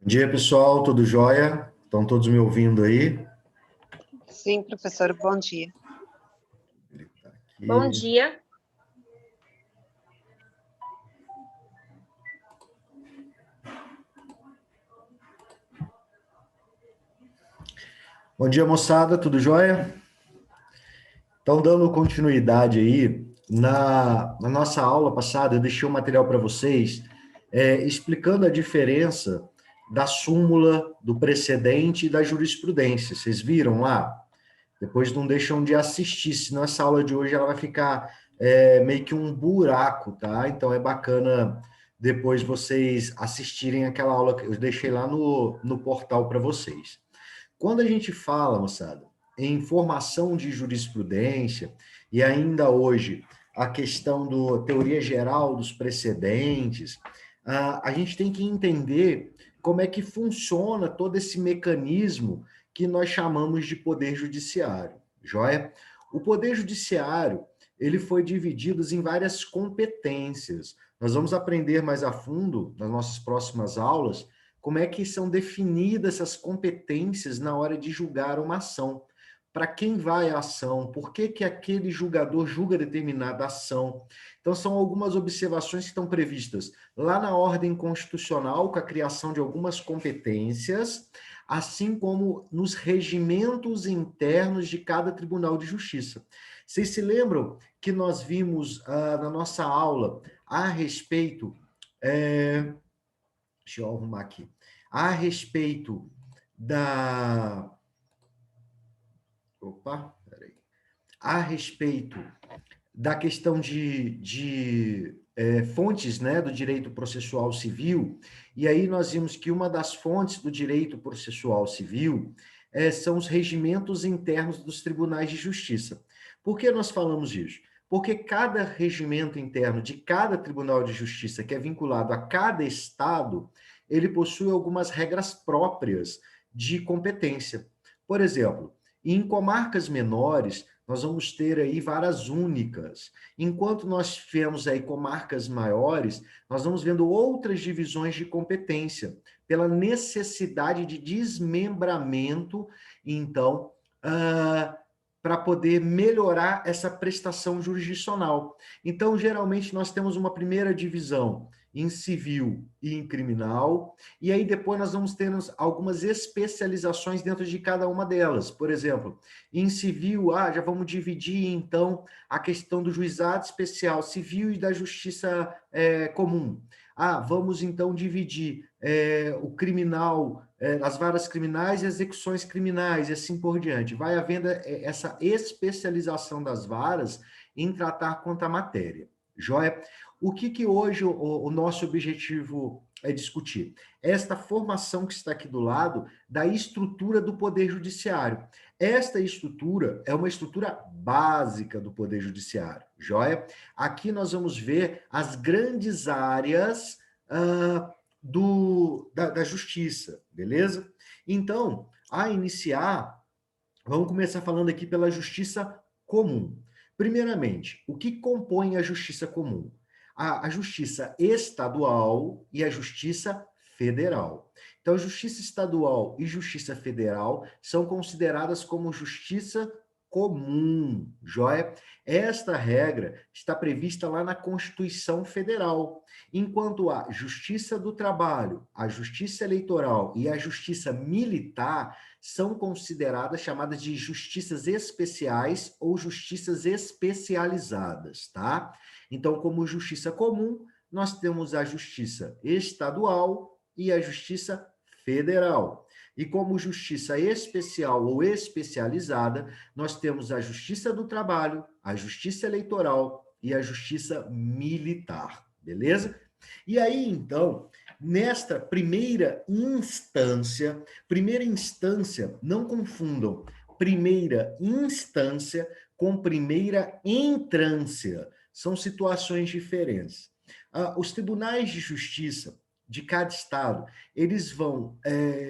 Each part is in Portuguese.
Bom dia, pessoal, tudo jóia? Estão todos me ouvindo aí? Sim, professor, bom dia. Ele tá Bom aqui. dia. Bom dia, moçada, tudo jóia? Então, dando continuidade aí, na nossa aula passada, eu deixei um material para vocês explicando a diferença da súmula, do precedente e da jurisprudência. Vocês viram lá? Depois não deixam de assistir, senão essa aula de hoje ela vai ficar meio que um buraco, tá? Então é bacana depois vocês assistirem aquela aula que eu deixei lá no portal para vocês. Quando a gente fala, moçada, em formação de jurisprudência, e ainda hoje a questão da teoria geral dos precedentes, a gente tem que entender como é que funciona todo esse mecanismo que nós chamamos de poder judiciário, joia? O poder judiciário, ele foi dividido em várias competências. Nós vamos aprender mais a fundo nas nossas próximas aulas como é que são definidas essas competências na hora de julgar uma ação. Para quem vai a ação? Por que que aquele julgador julga determinada ação? Então, são algumas observações que estão previstas lá na ordem constitucional, com a criação de algumas competências, assim como nos regimentos internos de cada tribunal de justiça. Vocês se lembram que nós vimos na nossa aula a respeito... deixa eu arrumar aqui. A respeito da... Opa, peraí. A respeito da questão de fontes, né, do direito processual civil, e aí nós vimos que uma das fontes do direito processual civil são os regimentos internos dos tribunais de justiça. Por que nós falamos disso? Porque cada regimento interno de cada tribunal de justiça, que é vinculado a cada estado, ele possui algumas regras próprias de competência. Por exemplo, em comarcas menores, nós vamos ter aí varas únicas. Enquanto nós tivemos aí comarcas maiores, nós vamos vendo outras divisões de competência, pela necessidade de desmembramento, então, para poder melhorar essa prestação jurisdicional. Então, geralmente, nós temos uma primeira divisão em civil e em criminal, e aí depois nós vamos ter algumas especializações dentro de cada uma delas. Por exemplo, em civil, já vamos dividir, então, a questão do juizado especial civil e da justiça comum. Vamos, então, dividir o criminal, as varas criminais e execuções criminais, e assim por diante. Vai havendo essa especialização das varas em tratar quanto à matéria. Joia? O que hoje o nosso objetivo é discutir? Esta formação que está aqui do lado da estrutura do Poder Judiciário. Esta estrutura é uma estrutura básica do Poder Judiciário, joia? Aqui nós vamos ver as grandes áreas da justiça, beleza? Então, a iniciar, vamos começar falando aqui pela justiça comum. Primeiramente, o que compõe a justiça comum? A justiça estadual e a justiça federal. Então, justiça estadual e justiça federal são consideradas como justiça comum, joia? Esta regra está prevista lá na Constituição Federal, enquanto a justiça do trabalho, a justiça eleitoral e a justiça militar são consideradas chamadas de justiças especiais ou justiças especializadas, tá? Então, como justiça comum, nós temos a justiça estadual e a justiça federal. E como justiça especial ou especializada, nós temos a justiça do trabalho, a justiça eleitoral e a justiça militar, beleza? E aí, então, nesta primeira instância, não confundam primeira instância com primeira entrância, são situações diferentes. Os tribunais de justiça de cada estado, eles vão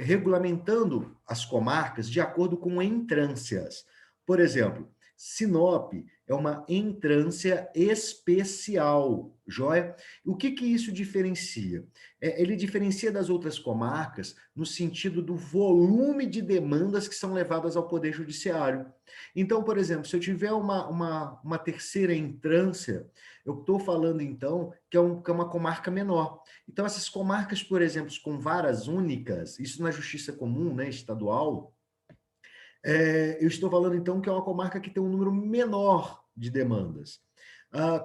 regulamentando as comarcas de acordo com entrâncias. Por exemplo, Sinop é uma entrância especial, joia? O que que isso diferencia? Ele diferencia das outras comarcas no sentido do volume de demandas que são levadas ao Poder Judiciário. Então, por exemplo, se eu tiver uma terceira entrância, eu estou falando, então, que é uma comarca menor. Então, essas comarcas, por exemplo, com varas únicas, isso na Justiça Comum, né, estadual, eu estou falando, então, que é uma comarca que tem um número menor de demandas.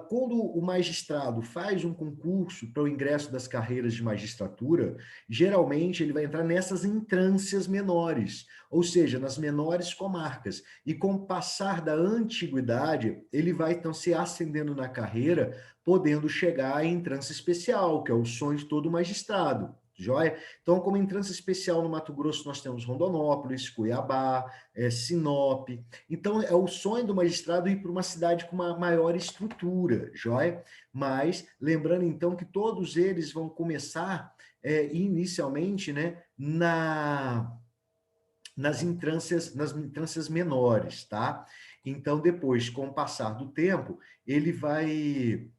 Quando o magistrado faz um concurso para o ingresso das carreiras de magistratura, geralmente ele vai entrar nessas entrâncias menores, ou seja, nas menores comarcas. E com o passar da antiguidade, ele vai, então, se ascendendo na carreira, podendo chegar à entrância especial, que é o sonho de todo magistrado. Joia? Então, como entrância especial no Mato Grosso, nós temos Rondonópolis, Cuiabá, Sinop. Então, é o sonho do magistrado ir para uma cidade com uma maior estrutura, joia? Mas, lembrando, então, que todos eles vão começar, inicialmente, né, nas entrâncias menores, tá? Então, depois, com o passar do tempo, ele vai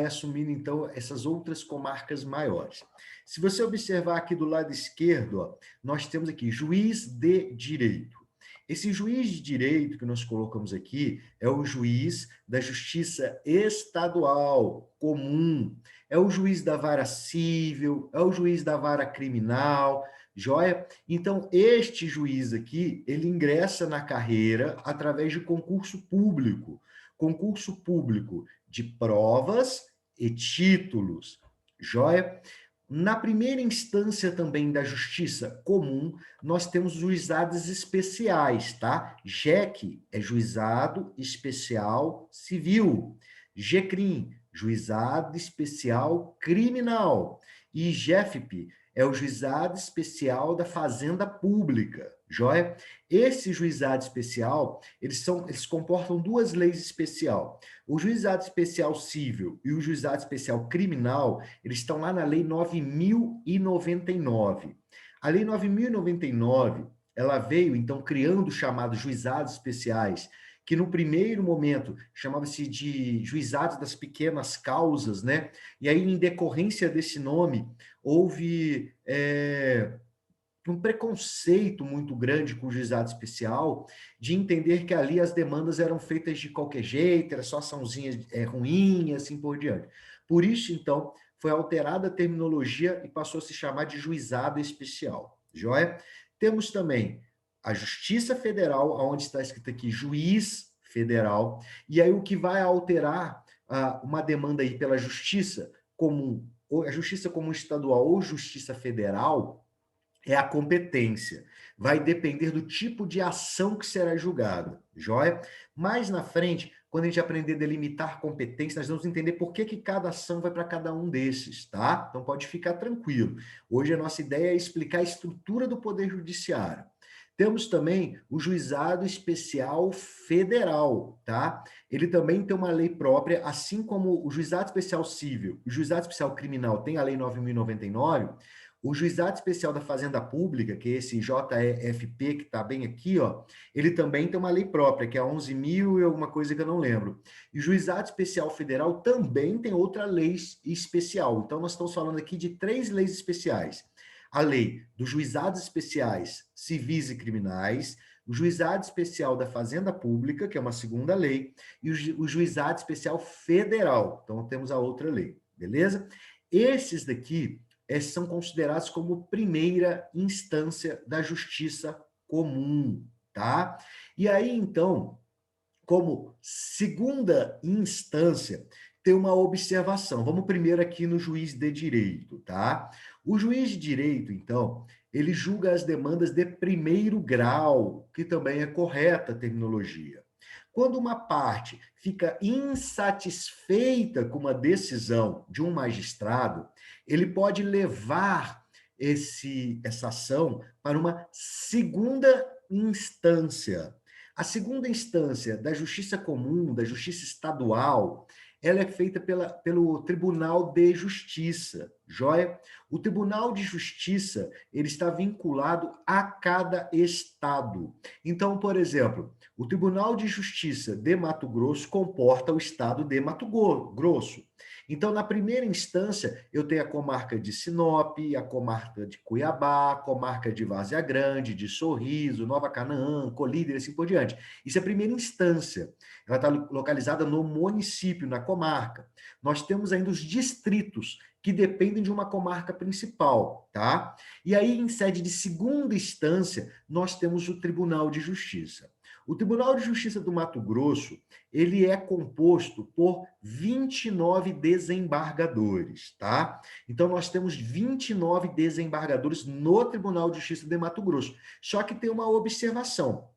assumindo, então, essas outras comarcas maiores. Se você observar aqui do lado esquerdo, ó, nós temos aqui juiz de direito. Esse juiz de direito que nós colocamos aqui é o juiz da Justiça Estadual comum, é o juiz da vara civil, é o juiz da vara criminal, joia? Então, este juiz aqui, ele ingressa na carreira através de concurso público de provas e títulos, joia? Na primeira instância também da Justiça Comum, nós temos juizados especiais, tá? JEC é Juizado Especial Civil, JECRIM, Juizado Especial Criminal, e JEFP é o Juizado Especial da Fazenda Pública, joia? Esse juizado especial, eles comportam duas leis especiais. O juizado especial civil e o juizado especial criminal, eles estão lá na Lei 9.099. A Lei 9.099, ela veio, então, criando os chamados juizados especiais, que no primeiro momento chamava-se de juizados das pequenas causas, né? E aí, em decorrência desse nome, houve um preconceito muito grande com o juizado especial, de entender que ali as demandas eram feitas de qualquer jeito, era só açãozinha ruim, e assim por diante. Por isso, então, foi alterada a terminologia e passou a se chamar de juizado especial. Joia? Temos também a Justiça Federal, onde está escrito aqui juiz federal, e aí o que vai alterar uma demanda aí pela Justiça Comum, ou a Justiça Comum Estadual ou Justiça Federal, é a competência. Vai depender do tipo de ação que será julgada, joia? Mais na frente, quando a gente aprender a delimitar competência, nós vamos entender por que cada ação vai para cada um desses, tá? Então pode ficar tranquilo. Hoje a nossa ideia é explicar a estrutura do Poder Judiciário. Temos também o Juizado Especial Federal, tá? Ele também tem uma lei própria, assim como o Juizado Especial Civil, o Juizado Especial Criminal tem a Lei 9.099. O Juizado Especial da Fazenda Pública, que é esse JEFP, que está bem aqui, ó, ele também tem uma lei própria, que é a 11.000 e alguma coisa que eu não lembro. E o Juizado Especial Federal também tem outra lei especial. Então, nós estamos falando aqui de 3 leis especiais. A lei dos Juizados Especiais Civis e Criminais, o Juizado Especial da Fazenda Pública, que é uma segunda lei, e o Juizado Especial Federal. Então, temos a outra lei, beleza? Esses daqui são considerados como primeira instância da justiça comum, tá? E aí, então, como segunda instância, tem uma observação. Vamos primeiro aqui no juiz de direito, tá? O juiz de direito, então, ele julga as demandas de primeiro grau, que também é correta a terminologia. Quando uma parte fica insatisfeita com uma decisão de um magistrado, ele pode levar essa ação para uma segunda instância. A segunda instância da Justiça Comum, da Justiça Estadual, ela é feita pelo Tribunal de Justiça, Joia? O Tribunal de Justiça, ele está vinculado a cada estado. Então, por exemplo, o Tribunal de Justiça de Mato Grosso comporta o estado de Mato Grosso. Então, na primeira instância, eu tenho a comarca de Sinop, a comarca de Cuiabá, a comarca de Várzea Grande, de Sorriso, Nova Canaã, Colíder, assim por diante. Isso é a primeira instância. Ela está localizada no município, na comarca. Nós temos ainda os distritos, que dependem de uma comarca principal, tá? E aí, em sede de segunda instância, nós temos o Tribunal de Justiça. O Tribunal de Justiça do Mato Grosso, ele é composto por 29 desembargadores, tá? Então, nós temos 29 desembargadores no Tribunal de Justiça de Mato Grosso. Só que tem uma observação.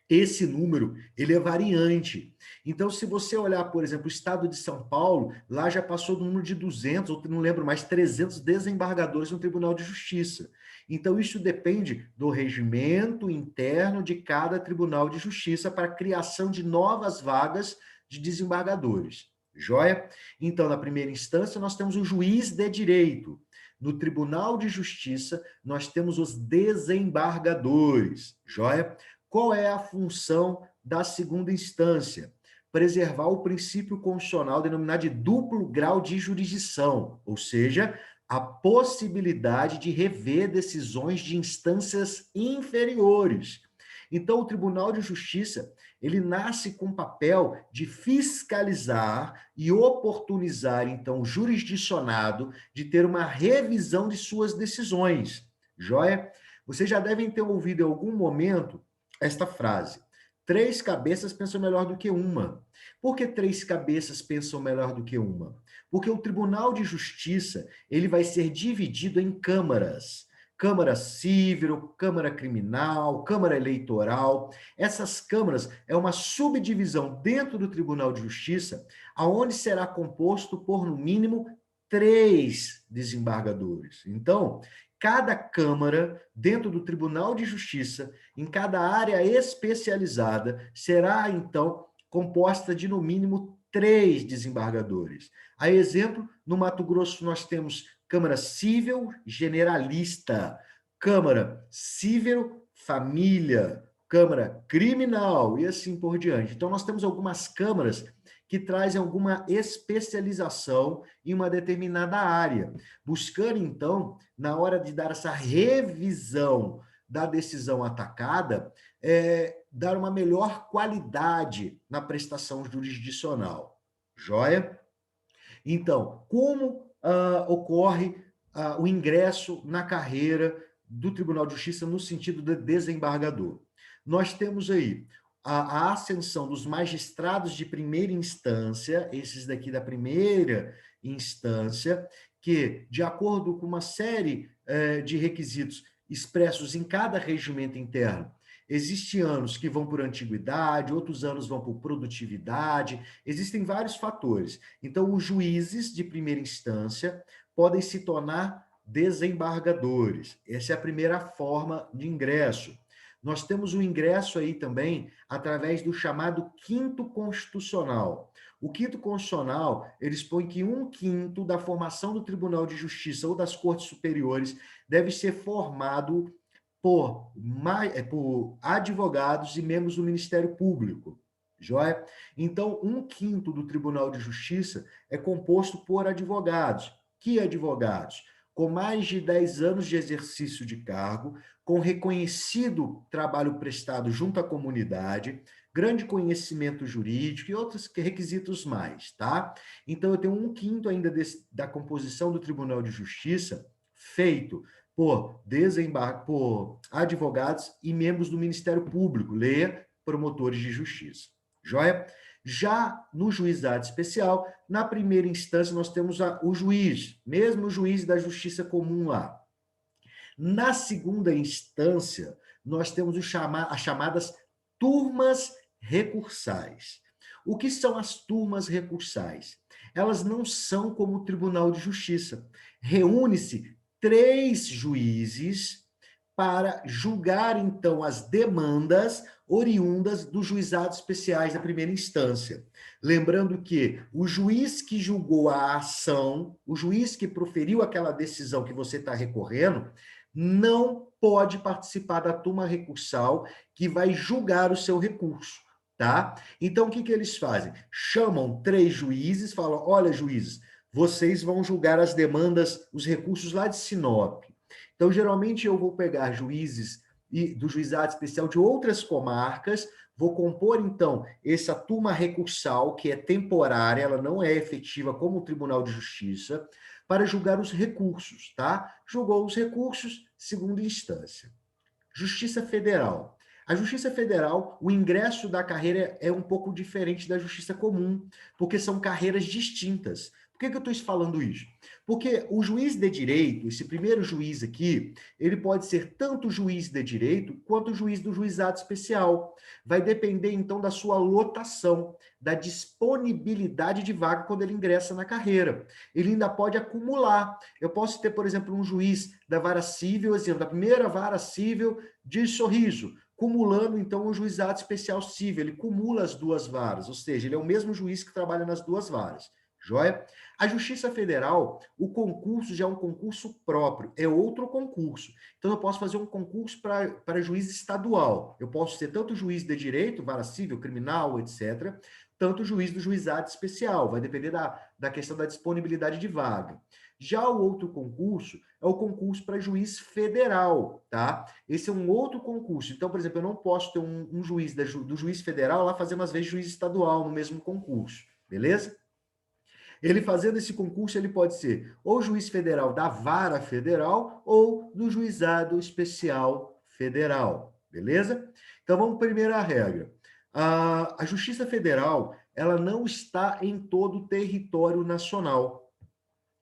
Esse número, ele é variante. Então, se você olhar, por exemplo, o estado de São Paulo, lá já passou do número de 200, ou não lembro mais, 300 desembargadores no Tribunal de Justiça. Então, isso depende do regimento interno de cada Tribunal de Justiça para a criação de novas vagas de desembargadores. Joia? Então, na primeira instância, nós temos o juiz de direito. No Tribunal de Justiça, nós temos os desembargadores. Joia? Qual é a função da segunda instância? Preservar o princípio constitucional denominado de duplo grau de jurisdição, ou seja, a possibilidade de rever decisões de instâncias inferiores. Então, o Tribunal de Justiça, ele nasce com o papel de fiscalizar e oportunizar, então, o jurisdicionado de ter uma revisão de suas decisões. Joia? Vocês já devem ter ouvido em algum momento esta frase: três cabeças pensam melhor do que uma. Por que três cabeças pensam melhor do que uma? Porque o Tribunal de Justiça, ele vai ser dividido em câmaras. Câmara Civil, Câmara Criminal, Câmara Eleitoral. Essas câmaras é uma subdivisão dentro do Tribunal de Justiça, aonde será composto por, no mínimo, 3 desembargadores. Então, cada Câmara, dentro do Tribunal de Justiça, em cada área especializada, será, então, composta de, no mínimo, 3 desembargadores. A exemplo, no Mato Grosso, nós temos Câmara Civil Generalista, Câmara Civil Família, Câmara Criminal e assim por diante. Então, nós temos algumas câmaras que trazem alguma especialização em uma determinada área, buscando, então, na hora de dar essa revisão da decisão atacada, dar uma melhor qualidade na prestação jurisdicional. Joia? Então, como ocorre o ingresso na carreira do Tribunal de Justiça no sentido de desembargador? Nós temos aí a ascensão dos magistrados de primeira instância, esses daqui da primeira instância, que, de acordo com uma série de requisitos expressos em cada regimento interno, existem anos que vão por antiguidade, outros anos vão por produtividade, existem vários fatores. Então, os juízes de primeira instância podem se tornar desembargadores. Essa é a primeira forma de ingresso. Nós temos o ingresso aí também através do chamado quinto constitucional. O quinto constitucional, ele expõe que 1/5 da formação do Tribunal de Justiça ou das Cortes Superiores deve ser formado por advogados e membros do Ministério Público. Joia? Então, 1/5 do Tribunal de Justiça é composto por advogados. Que advogados? Com mais de 10 anos de exercício de cargo, com reconhecido trabalho prestado junto à comunidade, grande conhecimento jurídico e outros requisitos mais, tá? Então, eu tenho 1/5 ainda da composição do Tribunal de Justiça feito por advogados e membros do Ministério Público, leia, promotores de justiça. Joia? Já no juizado especial, na primeira instância, nós temos o juiz, mesmo o juiz da justiça comum lá. Na segunda instância, nós temos as chamadas turmas recursais. O que são as turmas recursais? Elas não são como o Tribunal de Justiça. Reúne-se 3 juízes para julgar, então, as demandas oriundas dos juizados especiais da primeira instância. Lembrando que o juiz que julgou a ação, o juiz que proferiu aquela decisão que você está recorrendo, não pode participar da turma recursal que vai julgar o seu recurso, tá? Então, o que eles fazem? Chamam 3 juízes, falam, olha, juízes, vocês vão julgar as demandas, os recursos lá de Sinop. Então, geralmente, eu vou pegar juízes do juizado especial de outras comarcas, vou compor, então, essa turma recursal, que é temporária, ela não é efetiva como o Tribunal de Justiça, para julgar os recursos, tá? Julgou os recursos, segunda instância. Justiça Federal. A Justiça Federal, o ingresso da carreira é um pouco diferente da Justiça Comum, porque são carreiras distintas. Por que eu estou falando isso? Porque o juiz de direito, esse primeiro juiz aqui, ele pode ser tanto juiz de direito quanto juiz do juizado especial. Vai depender, então, da sua lotação, da disponibilidade de vaga quando ele ingressa na carreira. Ele ainda pode acumular. Eu posso ter, por exemplo, um juiz da vara civil, exemplo, da primeira vara civil de Sorriso, cumulando, então, o juizado especial civil. Ele cumula as 2 varas, ou seja, ele é o mesmo juiz que trabalha nas 2 varas. Joia? A Justiça Federal, o concurso já é um concurso próprio, é outro concurso. Então, eu posso fazer um concurso para juiz estadual. Eu posso ser tanto juiz de direito, vara civil, criminal, etc., tanto juiz do juizado especial. Vai depender da questão da disponibilidade de vaga. Já o outro concurso é o concurso para juiz federal, tá? Esse é um outro concurso. Então, por exemplo, eu não posso ter um juiz do juiz federal lá fazendo, às vezes, juiz estadual no mesmo concurso, beleza? Ele fazendo esse concurso, ele pode ser ou juiz federal da vara federal ou do juizado especial federal, beleza? Então, vamos para a primeira regra. A Justiça Federal, ela não está em todo o território nacional.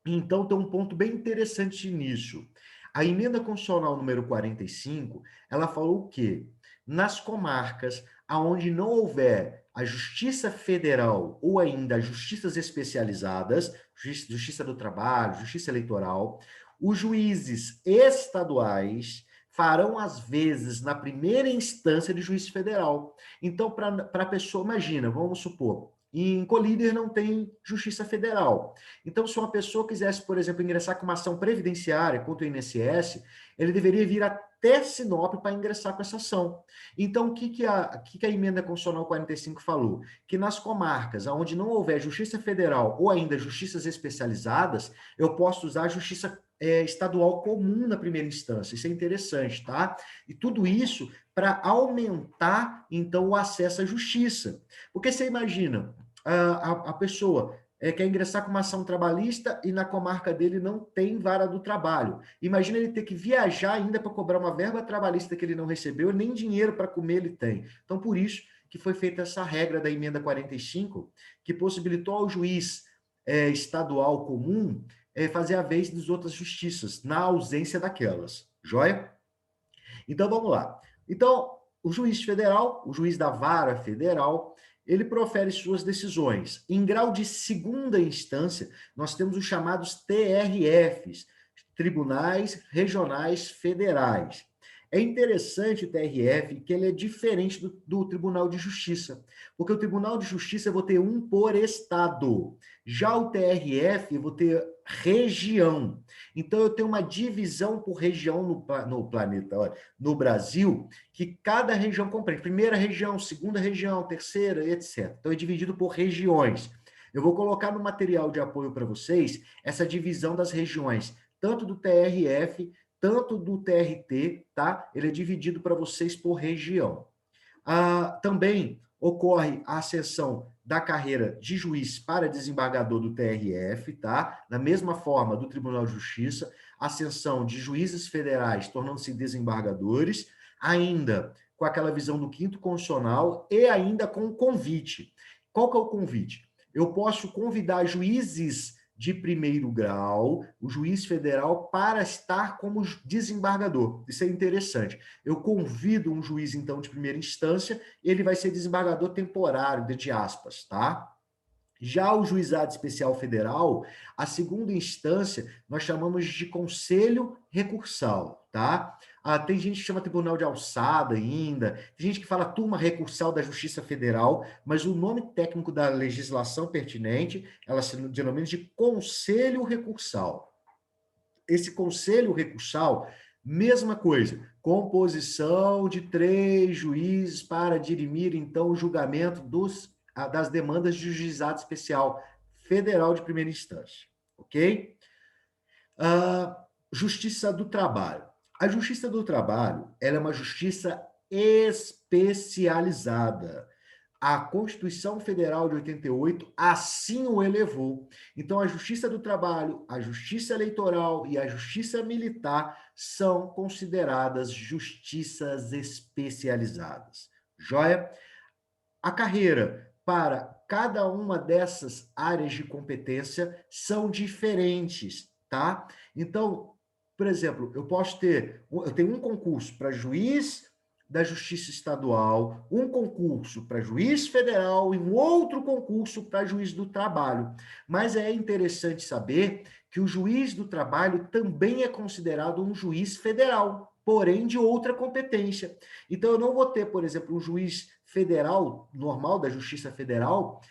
Então, tem um ponto bem interessante nisso. A emenda constitucional número 45, ela falou o quê? Nas comarcas aonde não houver a Justiça Federal ou ainda as justiças especializadas, Justiça do Trabalho, Justiça Eleitoral, os juízes estaduais farão, às vezes, na primeira instância de juiz federal. Então, para a pessoa, imagina, vamos supor, em Colíder não tem Justiça Federal. Então, se uma pessoa quisesse, por exemplo, ingressar com uma ação previdenciária contra o INSS, ele deveria vir até Sinop para ingressar com essa ação. Então, o que a emenda constitucional 45 falou? Que nas comarcas onde não houver Justiça Federal ou ainda justiças especializadas, eu posso usar a Justiça estadual comum na primeira instância. Isso é interessante, tá? E tudo isso para aumentar, então, o acesso à justiça. Porque você imagina, a pessoa quer ingressar com uma ação trabalhista e na comarca dele não tem vara do trabalho. Imagina ele ter que viajar ainda para cobrar uma verba trabalhista que ele não recebeu, nem dinheiro para comer ele tem. Então, por isso que foi feita essa regra da emenda 45, que possibilitou ao juiz estadual comum fazer a vez das outras justiças, na ausência daquelas. Joia? Então, vamos lá. Então, o juiz federal, o juiz da vara federal, ele profere suas decisões. Em grau de segunda instância, nós temos os chamados TRFs, Tribunais Regionais Federais. É interessante o TRF que ele é diferente do Tribunal de Justiça, porque o Tribunal de Justiça eu vou ter um por estado. Já o TRF eu vou ter região. Então eu tenho uma divisão por região no planeta, olha, no Brasil, que cada região compreende. Primeira região, segunda região, terceira, etc. Então é dividido por regiões. Eu vou colocar no material de apoio para vocês essa divisão das regiões, tanto do TRF, tanto do TRT, tá? Ele é dividido para vocês por região. Também ocorre a ascensão da carreira de juiz para desembargador do TRF, tá? Da mesma forma do Tribunal de Justiça, ascensão de juízes federais tornando-se desembargadores, ainda com aquela visão do quinto constitucional e ainda com o convite. Qual que é o convite? Eu posso convidar juízes de primeiro grau, o juiz federal, para estar como desembargador. Isso é interessante. Eu convido um juiz, então, de primeira instância, ele vai ser desembargador temporário, de aspas, tá? Já o juizado especial federal, a segunda instância, nós chamamos de conselho recursal, tá? Tem gente que chama tribunal de alçada ainda, tem gente que fala turma recursal da Justiça Federal, mas o nome técnico da legislação pertinente, ela se denomina de conselho recursal. Esse conselho recursal, mesma coisa, composição de 3 juízes para dirimir, então, o julgamento das demandas de juizado especial federal de primeira instância, ok? Justiça do Trabalho. A Justiça do Trabalho, ela é uma justiça especializada. A Constituição Federal de 88 assim o elevou. Então, a Justiça do Trabalho, a Justiça Eleitoral e a Justiça Militar são consideradas justiças especializadas. Joia? A carreira para cada uma dessas áreas de competência são diferentes, tá? Então, por exemplo, eu tenho um concurso para juiz da Justiça Estadual, um concurso para juiz federal e um outro concurso para juiz do trabalho. Mas é interessante saber que o juiz do trabalho também é considerado um juiz federal, porém de outra competência. Então, eu não vou ter, por exemplo, um juiz federal, normal, da Justiça Federal,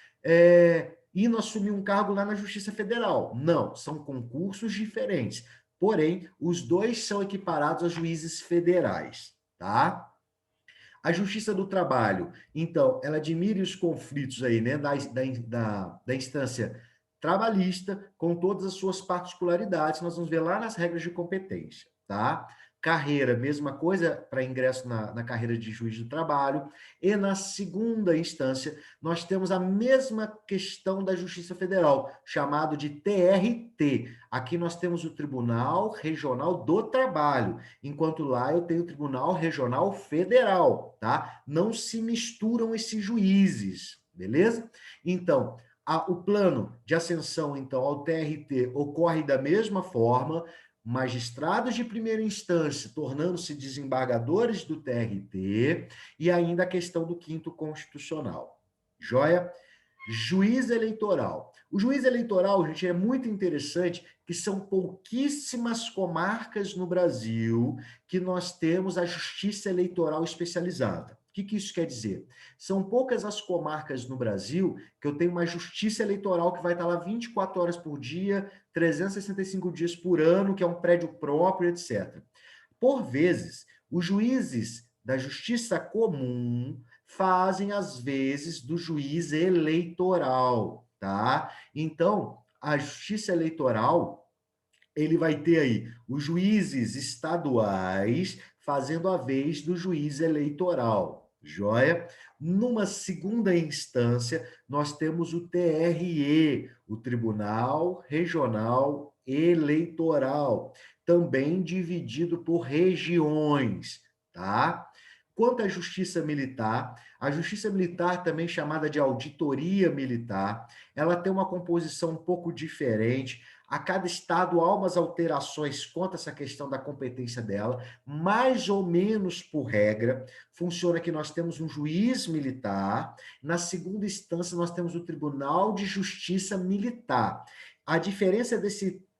indo assumir um cargo lá na Justiça Federal. Não, são concursos diferentes. Porém, os dois são equiparados a juízes federais, tá? A Justiça do Trabalho, então, ela admire os conflitos aí, né, da instância trabalhista, com todas as suas particularidades, nós vamos ver lá nas regras de competência, tá? Carreira, mesma coisa para ingresso na carreira de juiz do trabalho. E na segunda instância, nós temos a mesma questão da Justiça Federal, chamado de TRT. Aqui nós temos o Tribunal Regional do Trabalho, enquanto lá eu tenho o Tribunal Regional Federal, tá? Não se misturam esses juízes, beleza? Então, o plano de ascensão, então, ao TRT ocorre da mesma forma, magistrados de primeira instância tornando-se desembargadores do TRT, e ainda a questão do 5º constitucional. Joia? Juiz eleitoral. O juiz eleitoral, gente, é muito interessante, que são pouquíssimas comarcas no Brasil que nós temos a justiça eleitoral especializada. O que isso quer dizer? São poucas as comarcas no Brasil que eu tenho uma justiça eleitoral que vai estar lá 24 horas por dia, 365 dias por ano, que é um prédio próprio, etc. Por vezes, os juízes da justiça comum fazem, às vezes, do juiz eleitoral, tá? Então, a justiça eleitoral, ele vai ter aí os juízes estaduais fazendo a vez do juiz eleitoral, joia? Numa segunda instância, nós temos o TRE, o Tribunal Regional Eleitoral, também dividido por regiões, tá? Quanto à Justiça Militar, a Justiça Militar, também chamada de Auditoria Militar, ela tem uma composição um pouco diferente. A cada estado há umas alterações quanto a essa questão da competência dela, mais ou menos por regra. Funciona que nós temos um juiz militar, na segunda instância nós temos o Tribunal de Justiça Militar. A diferença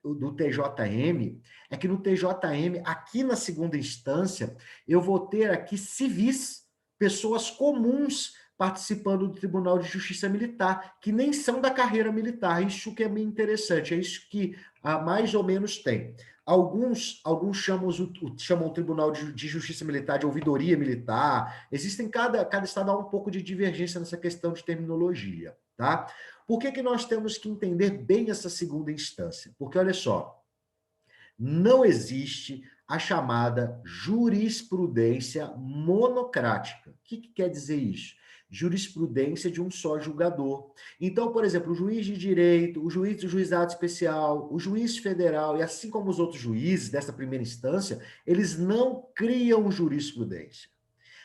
do TJM é que no TJM, aqui na segunda instância, eu vou ter aqui civis, pessoas comuns participando do Tribunal de Justiça Militar, que nem são da carreira militar. Isso que é bem interessante, é isso que mais ou menos tem. Alguns chamam o Tribunal de Justiça Militar de ouvidoria militar. Existem, cada estado há um pouco de divergência nessa questão de terminologia, tá? Por que nós temos que entender bem essa segunda instância? Porque, olha só, não existe a chamada jurisprudência monocrática. O que quer dizer isso? Jurisprudência de um só julgador. Então, por exemplo, o juiz de direito, o juiz do juizado especial, o juiz federal, e assim como os outros juízes dessa primeira instância, eles não criam jurisprudência.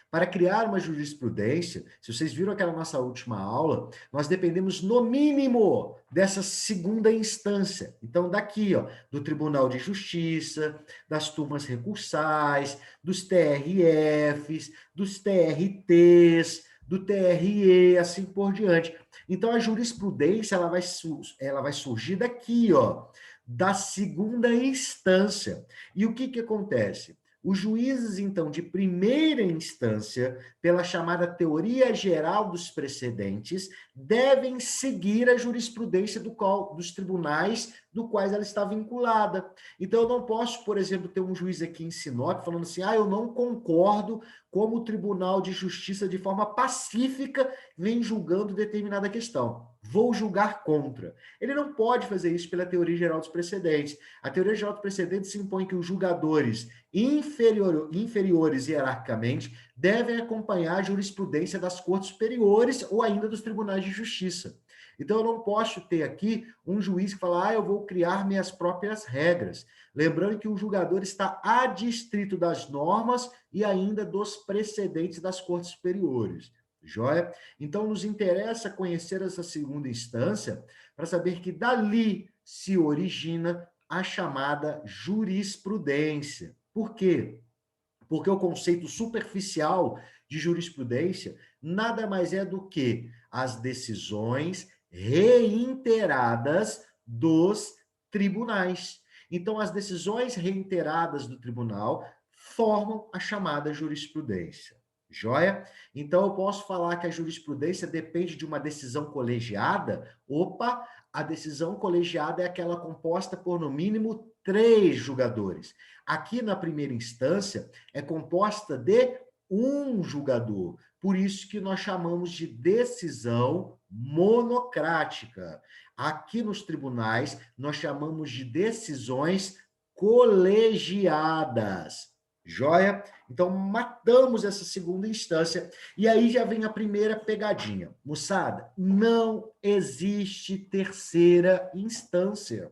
Para criar uma jurisprudência, se vocês viram aquela nossa última aula, nós dependemos, no mínimo, dessa segunda instância. Então, daqui, ó, do Tribunal de Justiça, das turmas recursais, dos TRFs, dos TRTs, do TRE, assim por diante. Então, a jurisprudência ela vai surgir daqui, ó, da segunda instância. E o que acontece? Os juízes, então, de primeira instância, pela chamada teoria geral dos precedentes, devem seguir a jurisprudência dos tribunais do quais ela está vinculada. Então, eu não posso, por exemplo, ter um juiz aqui em Sinop falando assim, eu não concordo como o Tribunal de Justiça, de forma pacífica, vem julgando determinada questão. Vou julgar contra. Ele não pode fazer isso pela teoria geral dos precedentes. A teoria geral dos precedentes se impõe que os julgadores inferiores hierarquicamente devem acompanhar a jurisprudência das cortes superiores ou ainda dos tribunais de justiça. Então, eu não posso ter aqui um juiz que fala, eu vou criar minhas próprias regras. Lembrando que o julgador está adstrito das normas e ainda dos precedentes das cortes superiores. Joia? Então, nos interessa conhecer essa segunda instância para saber que dali se origina a chamada jurisprudência. Por quê? Porque o conceito superficial de jurisprudência nada mais é do que as decisões reiteradas dos tribunais. Então, as decisões reiteradas do tribunal formam a chamada jurisprudência. Joia? Então, eu posso falar que a jurisprudência depende de uma decisão colegiada? Opa, a decisão colegiada é aquela composta por, no mínimo, 3 julgadores. Aqui, na primeira instância, é composta de um julgador. Por isso que nós chamamos de decisão monocrática. Aqui nos tribunais, nós chamamos de decisões colegiadas. Joia? Então, matamos essa segunda instância. E aí já vem a primeira pegadinha. Moçada, não existe terceira instância.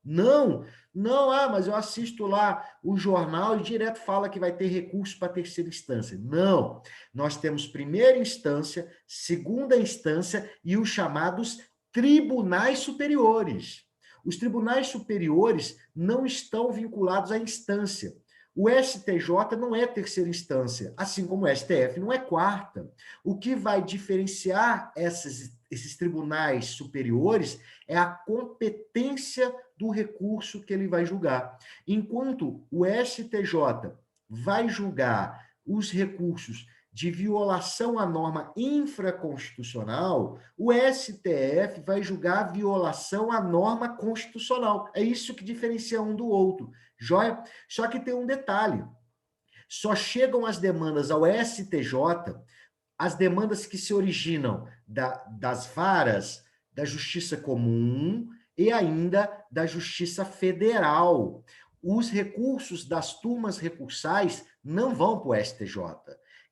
Não, mas eu assisto lá o jornal e direto fala que vai ter recurso para terceira instância. Não, nós temos primeira instância, segunda instância e os chamados tribunais superiores. Os tribunais superiores não estão vinculados à instância. O STJ não é terceira instância, assim como o STF não é quarta. O que vai diferenciar esses tribunais superiores é a competência do recurso que ele vai julgar. Enquanto o STJ vai julgar os recursos de violação à norma infraconstitucional, o STF vai julgar a violação à norma constitucional. É isso que diferencia um do outro. Joia? Só que tem um detalhe. Só chegam as demandas ao STJ, as demandas que se originam das varas da Justiça Comum e ainda da Justiça Federal. Os recursos das turmas recursais não vão para o STJ.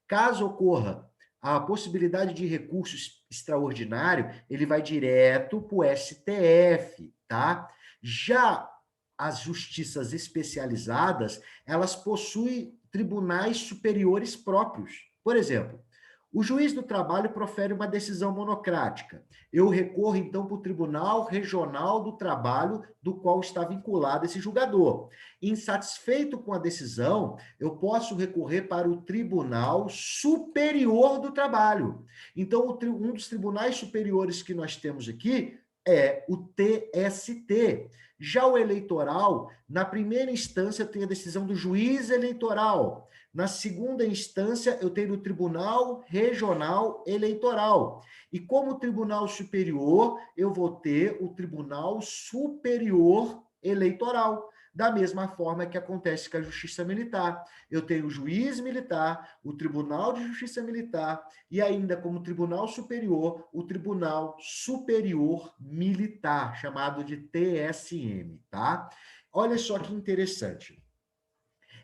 Caso ocorra a possibilidade de recurso extraordinário, ele vai direto para o STF, tá? Já as justiças especializadas, elas possuem tribunais superiores próprios. Por exemplo, o juiz do trabalho profere uma decisão monocrática. Eu recorro, então, para o Tribunal Regional do Trabalho, do qual está vinculado esse julgador. Insatisfeito com a decisão, eu posso recorrer para o Tribunal Superior do Trabalho. Então, um dos tribunais superiores que nós temos aqui é o TST. Já o eleitoral, na primeira instância, eu tenho a decisão do juiz eleitoral. Na segunda instância, eu tenho o Tribunal Regional Eleitoral. E como Tribunal Superior, eu vou ter o Tribunal Superior Eleitoral. Da mesma forma que acontece com a Justiça Militar. Eu tenho o juiz militar, o Tribunal de Justiça Militar e ainda como Tribunal Superior, o Tribunal Superior Militar, chamado de TSM, tá? Olha só que interessante.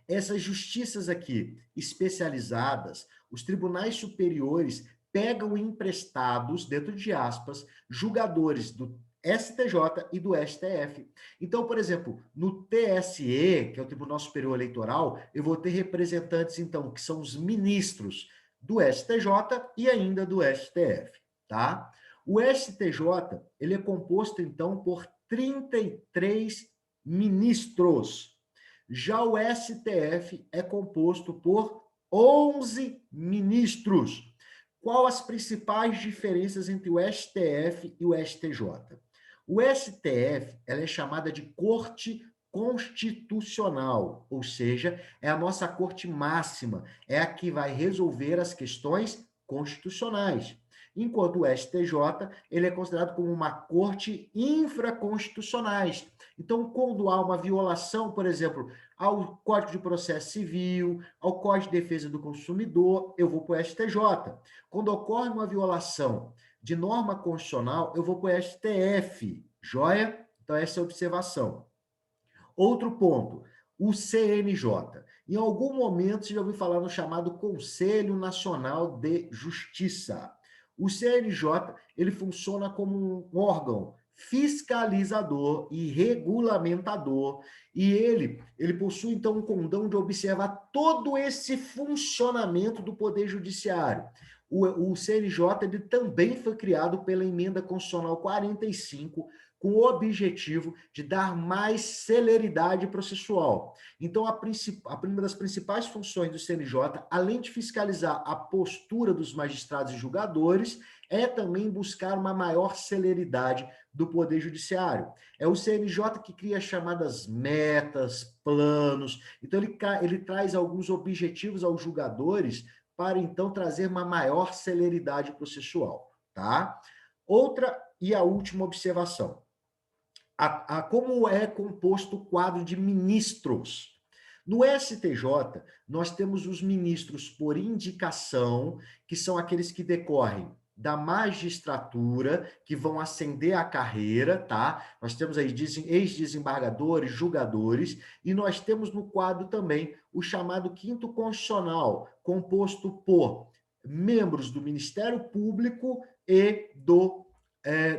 Essas justiças aqui especializadas, os tribunais superiores pegam emprestados, dentro de aspas, julgadores do STJ e do STF. Então, por exemplo, no TSE, que é o Tribunal Superior Eleitoral, eu vou ter representantes, então, que são os ministros do STJ e ainda do STF, tá? O STJ, ele é composto, então, por 33 ministros. Já o STF é composto por 11 ministros. Qual as principais diferenças entre o STF e o STJ? O STF, ela é chamada de Corte constitucional, ou seja, é a nossa corte máxima, é a que vai resolver as questões constitucionais. Enquanto o STJ, ele é considerado como uma corte infraconstitucionais. Então, quando há uma violação, por exemplo, ao Código de Processo Civil, ao Código de Defesa do Consumidor, eu vou para o STJ. Quando ocorre uma violação de norma constitucional, eu vou para o STF, joia? Então, essa é a observação. Outro ponto, o CNJ. Em algum momento, você já ouviu falar no chamado Conselho Nacional de Justiça. O CNJ, ele funciona como um órgão fiscalizador e regulamentador, e ele possui, então, um condão de observar todo esse funcionamento do Poder Judiciário. O CNJ ele também foi criado pela Emenda Constitucional 45, com o objetivo de dar mais celeridade processual. Então, uma das principais funções do CNJ, além de fiscalizar a postura dos magistrados e julgadores, é também buscar uma maior celeridade do Poder Judiciário. É o CNJ que cria as chamadas metas, planos. Então, ele traz alguns objetivos aos julgadores para, então, trazer uma maior celeridade processual, tá? Outra e a última observação. Como é composto o quadro de ministros. No STJ, nós temos os ministros por indicação, que são aqueles que decorrem da magistratura, que vão ascender a carreira, tá? Nós temos aí ex-desembargadores, julgadores, e nós temos no quadro também o chamado quinto constitucional, composto por membros do Ministério Público e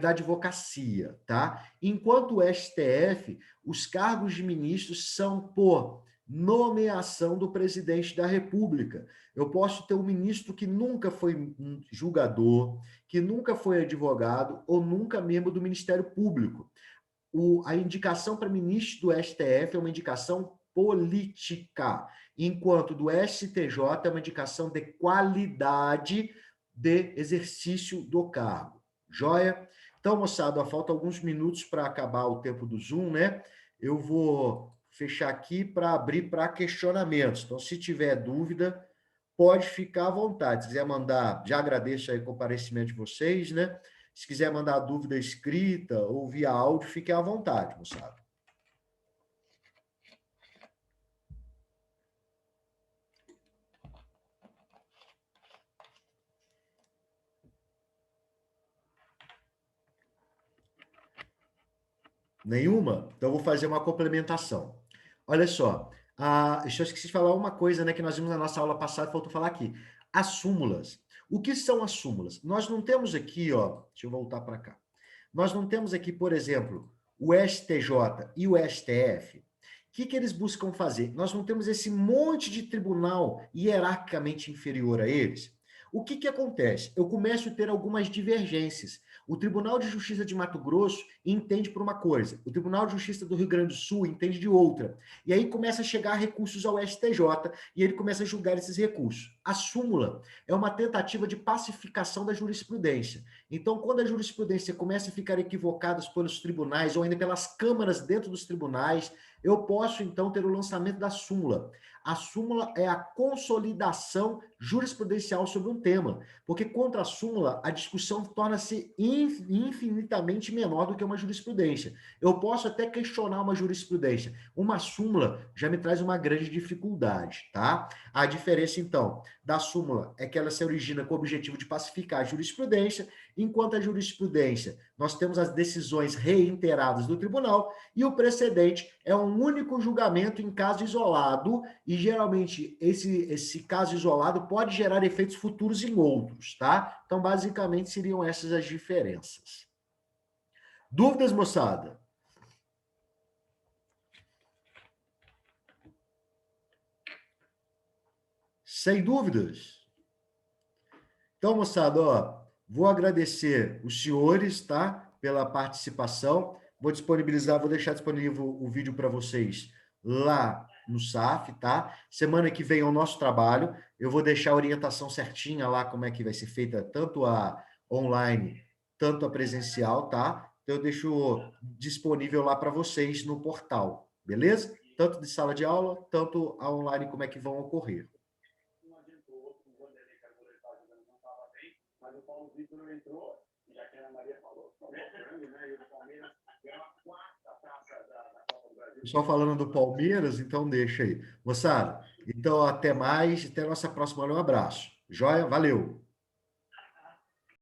da advocacia, tá? Enquanto o STF, os cargos de ministros são por nomeação do presidente da República. Eu posso ter um ministro que nunca foi um julgador, que nunca foi advogado ou nunca membro do Ministério Público. A indicação para ministro do STF é uma indicação política, enquanto do STJ é uma indicação de qualidade de exercício do cargo. Joia? Então, moçada, falta alguns minutos para acabar o tempo do Zoom, né? Eu vou fechar aqui para abrir para questionamentos. Então, se tiver dúvida, pode ficar à vontade. Se quiser mandar, já agradeço aí o comparecimento de vocês, né? Se quiser mandar dúvida escrita ou via áudio, fique à vontade, moçada. Nenhuma? Então, eu vou fazer uma complementação. Olha só, eu esqueci de falar uma coisa, né, que nós vimos na nossa aula passada, faltou falar aqui. As súmulas. O que são as súmulas? Nós não temos aqui, ó, deixa eu voltar para cá. Nós não temos aqui, por exemplo, o STJ e o STF. O que eles buscam fazer? Nós não temos esse monte de tribunal hierarquicamente inferior a eles. O que acontece? Eu começo a ter algumas divergências. O Tribunal de Justiça de Mato Grosso entende por uma coisa, o Tribunal de Justiça do Rio Grande do Sul entende de outra. E aí começa a chegar recursos ao STJ e ele começa a julgar esses recursos. A súmula é uma tentativa de pacificação da jurisprudência. Então, quando a jurisprudência começa a ficar equivocada pelos tribunais ou ainda pelas câmaras dentro dos tribunais, eu posso, então, ter o lançamento da súmula. A súmula é a consolidação jurisprudencial sobre um tema, porque contra a súmula, a discussão torna-se infinitamente menor do que uma jurisprudência. Eu posso até questionar uma jurisprudência. Uma súmula já me traz uma grande dificuldade, tá? A diferença, então, da súmula é que ela se origina com o objetivo de pacificar a jurisprudência, enquanto a jurisprudência, nós temos as decisões reiteradas do tribunal, e o precedente é um único julgamento em caso isolado, e geralmente esse caso isolado pode gerar efeitos futuros em outros, tá? Então, basicamente, seriam essas as diferenças. Dúvidas, moçada? Sem dúvidas? Então, moçada, ó, vou agradecer os senhores, tá? Pela participação. Vou deixar disponível o vídeo para vocês lá no SAF, tá? Semana que vem é o nosso trabalho. Eu vou deixar a orientação certinha lá, como é que vai ser feita, tanto a online, tanto a presencial, tá? Então, eu deixo disponível lá para vocês no portal, beleza? Tanto de sala de aula, tanto a online, como é que vão ocorrer. Pessoal falando do Palmeiras, então deixa aí. Moçada, então até mais, até a nossa próxima. Um abraço. Joia? Valeu!